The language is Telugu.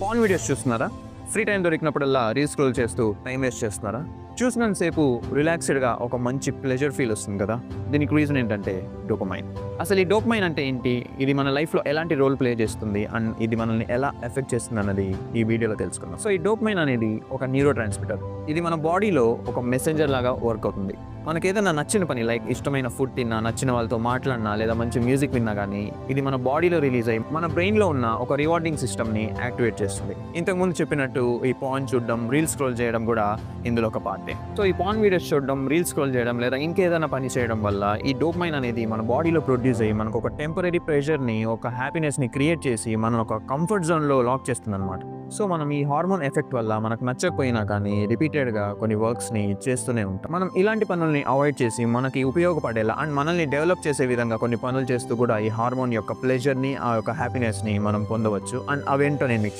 పాన్ వీడియోస్ చూస్తున్నారా? ఫ్రీ టైం దొరికినప్పుడల్లా రీల్స్ స్క్రోల్ చేస్తూ టైం వేస్ట్ చేస్తున్నారా? చూసినంతసేపు రిలాక్స్డ్గా ఒక మంచి ప్లెజర్ ఫీల్ వస్తుంది కదా. దీనికి రీజన్ ఏంటంటే డోపమైన్. అసలు ఈ డోపమైన్ అంటే ఏంటి, ఇది మన లైఫ్లో ఎలాంటి రోల్ ప్లే చేస్తుంది అండ్ ఇది మనల్ని ఎలా ఎఫెక్ట్ చేస్తుంది అన్నది ఈ వీడియోలో తెలుసుకుందాం. సో ఈ డోపమైన్ అనేది ఒక న్యూరో ట్రాన్స్మిటర్. ఇది మన బాడీలో ఒక మెసెంజర్ లాగా వర్క్ అవుతుంది. మనకి ఏదైనా నచ్చిన పని, లైక్ ఇష్టమైన ఫుడ్ తిన్నా, నచ్చిన వాళ్ళతో మాట్లాడినా, లేదా మంచి మ్యూజిక్ విన్నా కానీ ఇది మన బాడీలో రిలీజ్ అయ్యి మన బ్రెయిన్లో ఉన్న ఒక రివార్డింగ్ సిస్టమ్ని యాక్టివేట్ చేస్తుంది. ఇంతకుముందు చెప్పినట్టు ఈ పాన్ చూడడం, రీల్స్ స్క్రోల్ చేయడం కూడా ఇందులో ఒక పార్టే. సో ఈ పాన్ వీడియోస్ చూడడం, రీల్స్ స్క్రోల్ చేయడం లేదా ఇంకేదైనా పని చేయడం వల్ల ఈ డోపమైన్ అనేది మన బాడీలో ప్రొడ్యూస్ అయ్యి మనకు ఒక టెంపరీ ప్రెషర్ని, ఒక హ్యాపీనెస్ని క్రియేట్ చేసి మనం ఒక కంఫర్ట్ జోన్లో లాక్ చేస్తుంది అనమాట. సో మనం ఈ హార్మోన్ ఎఫెక్ట్ వల్ల మనకు నచ్చకపోయినా కానీ రిపీటెడ్గా కొన్ని వర్క్స్ని చేస్తూనే ఉంటాం. మనం ఇలాంటి పనుల్ని అవాయిడ్ చేసి మనకి ఉపయోగపడేలా అండ్ మనల్ని డెవలప్ చేసే విధంగా కొన్ని పనులు చేస్తూ కూడా ఈ హార్మోన్ యొక్క ప్లెజర్ని, ఆ యొక్క హ్యాపీనెస్ని మనం పొందవచ్చు. అండ్ అవేంటో నేను మీకు